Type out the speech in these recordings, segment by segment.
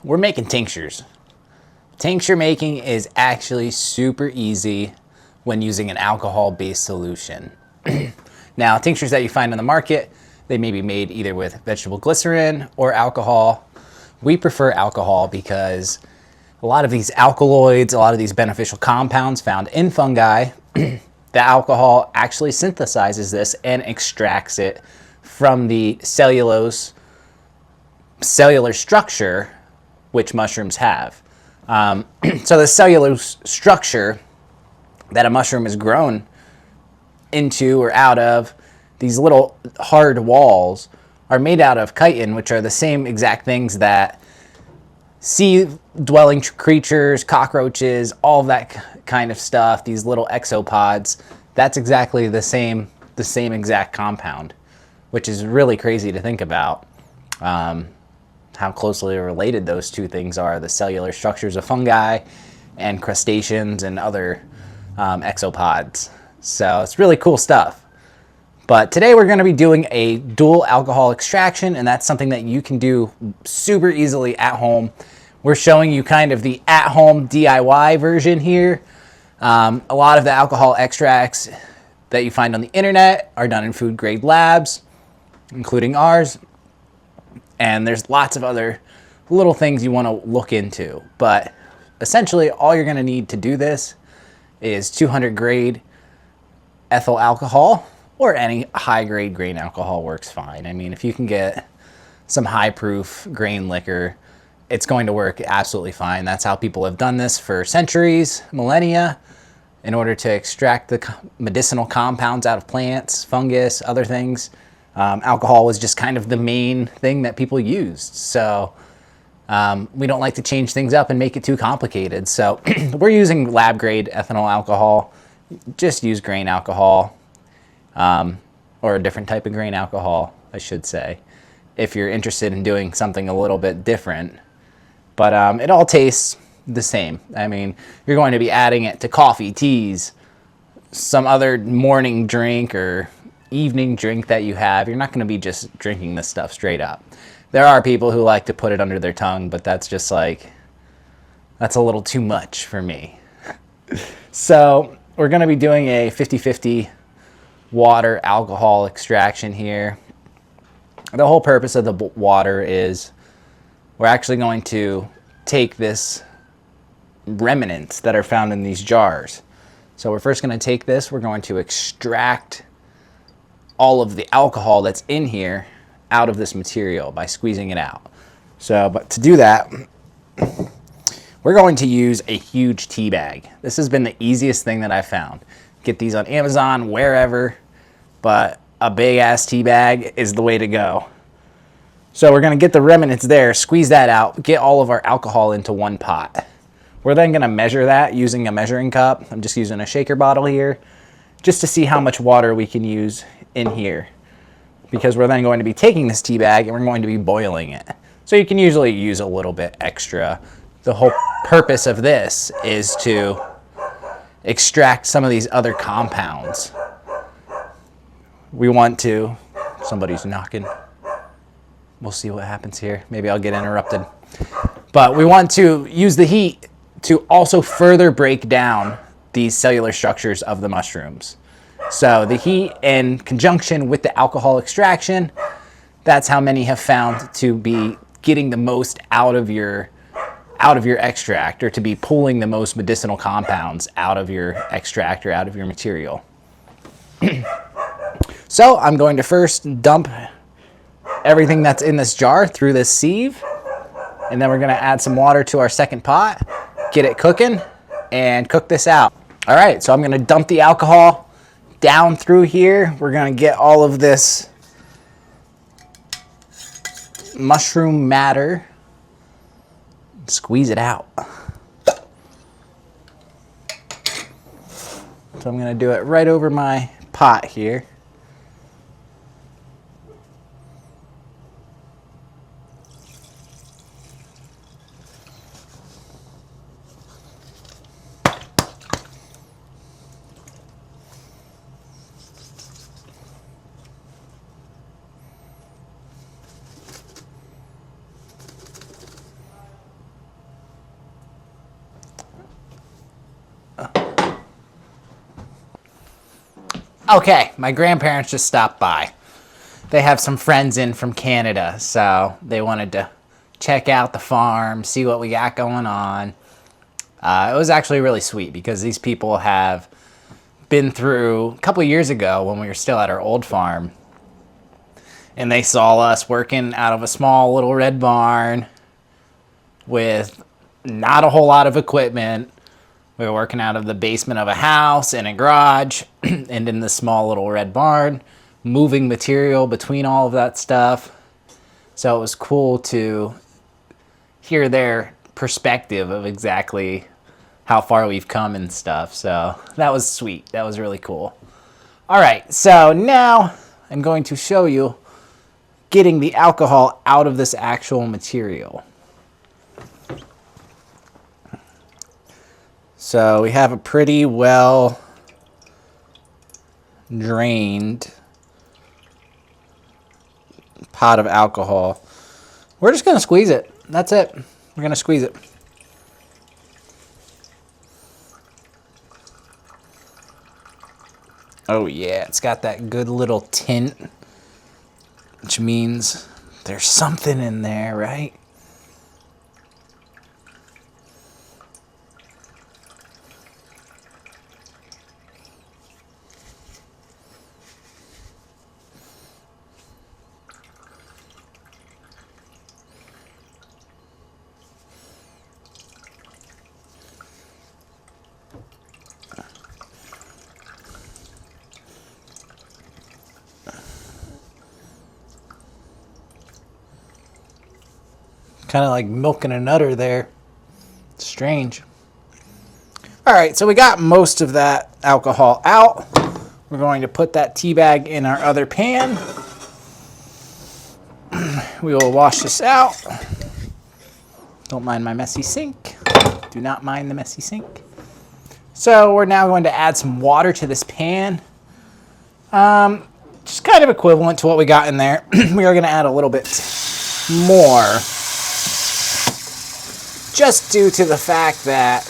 we're making tinctures. Tincture making is actually super easy when using an alcohol-based solution. Now, tinctures that you find on the market, they may be made either with vegetable glycerin or alcohol. We prefer alcohol because a lot of these alkaloids, a lot of these beneficial compounds found in fungi, the alcohol actually synthesizes this and extracts it from the cellular structure which mushrooms have. So the cellular structure that a mushroom is grown into or out of, these little hard walls, are made out of chitin, which are the same exact things that sea-dwelling creatures, cockroaches, all of that kind of stuff, these little exopods, that's exactly the same exact compound, which is really crazy to think about. How closely related those two things are, the cellular structures of fungi and crustaceans and other exopods. So it's really cool stuff. But today we're going to be doing a dual alcohol extraction, and that's something that you can do super easily at home. We're showing you kind of the at-home DIY version here. A lot of the alcohol extracts that you find on the internet are done in food-grade labs, including ours. And there's lots of other little things you want to look into. But essentially, all you're going to need to do this is 200 grade ethyl alcohol, or any high grade grain alcohol works fine. I mean, if you can get some high proof grain liquor, it's going to work absolutely fine. That's how people have done this for centuries, millennia, in order to extract the medicinal compounds out of plants, fungus, other things. Alcohol was just kind of the main thing that people used. So we don't like to change things up and make it too complicated. So we're using lab grade ethanol alcohol. Just use grain alcohol, or a different type of grain alcohol, I should say, if you're interested in doing something a little bit different. But it all tastes the same. I mean, you're going to be adding it to coffee, teas, some other morning drink or evening drink that you have. You're not going to be just drinking this stuff straight up. There are people who like to put it under their tongue, but that's just like, that's a little too much for me. So we're going to be doing a 50-50 water alcohol extraction here. The whole purpose of the water is we're actually going to take this remnants that are found in these jars. So we're first going to take this, we're going to extract all of the alcohol that's in here out of this material by squeezing it out. So, but to do that, we're going to use a huge tea bag. This has been the easiest thing that I've found. Get these on Amazon, wherever, but a big ass tea bag is the way to go. So we're going to get the remnants there, squeeze that out, get all of our alcohol into one pot. We're then going to measure that using a measuring cup. I'm just using a shaker bottle here, just to see how much water we can use in here, because we're then going to be taking this tea bag and we're going to be boiling it. So you can usually use a little bit extra. The whole purpose of this is to extract some of these other compounds. We want to, somebody's knocking. We'll see what happens here. Maybe I'll get interrupted. But we want to use the heat to also further break down these cellular structures of the mushrooms. So the heat in conjunction with the alcohol extraction, that's how many have found to be getting the most out of your extract, or to be pulling the most medicinal compounds out of your extract or out of your material. So I'm going to first dump everything that's in this jar through this sieve, and then we're going to add some water to our second pot, get it cooking, and cook this out. All right, so I'm going to dump the alcohol down through here. We're going to get all of this mushroom matter, squeeze it out. So I'm going to do it right over my pot here. Okay, my grandparents just stopped by. They have some friends in from Canada, so they wanted to check out the farm, see what we got going on. It was actually really sweet because these people have been through a couple years ago when we were still at our old farm, and they saw us working out of a small little red barn with not a whole lot of equipment. We were working out of the basement of a house and a garage and in this small little red barn, moving material between all of that stuff. So it was cool to hear their perspective of exactly how far we've come and stuff. So that was sweet. That was really cool. All right, so now I'm going to show you getting the alcohol out of this actual material. So we have a pretty well drained pot of alcohol. We're just going to squeeze it. That's it. We're going to squeeze it. Oh yeah, it's got that good little tint, which means there's something in there, right? Kind of like milking an udder there. Strange. All right, so we got most of that alcohol out. We're going to put that tea bag in our other pan. We will wash this out. Don't mind my messy sink. Do not mind the messy sink. So we're now going to add some water to this pan. Just kind of equivalent to what we got in there. We are going to add a little bit more, just due to the fact that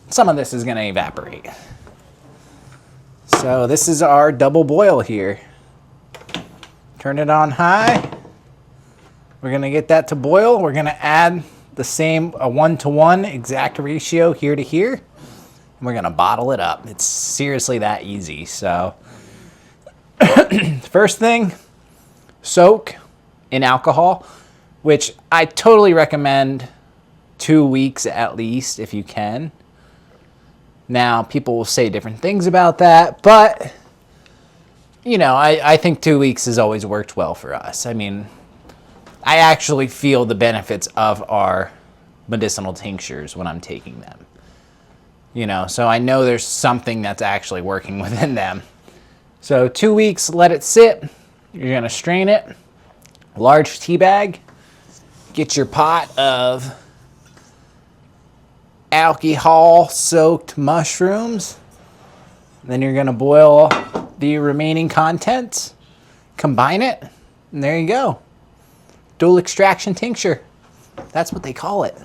some of this is going to evaporate. So this is our double boil here. Turn it on high. We're going to get that to boil. We're going to add the same, a 1-to-1 exact ratio here to here. And we're going to bottle it up. It's seriously that easy. So first thing, soak in alcohol, which I totally recommend 2 weeks at least if you can. Now, people will say different things about that, but, you know, I think 2 weeks has always worked well for us. I mean, I actually feel the benefits of our medicinal tinctures when I'm taking them. You know, so I know there's something that's actually working within them. So 2 weeks, let it sit. You're going to strain it. Large tea bag. Get your pot of alcohol-soaked mushrooms. Then you're going to boil the remaining contents. Combine it. And there you go. Dual extraction tincture. That's what they call it.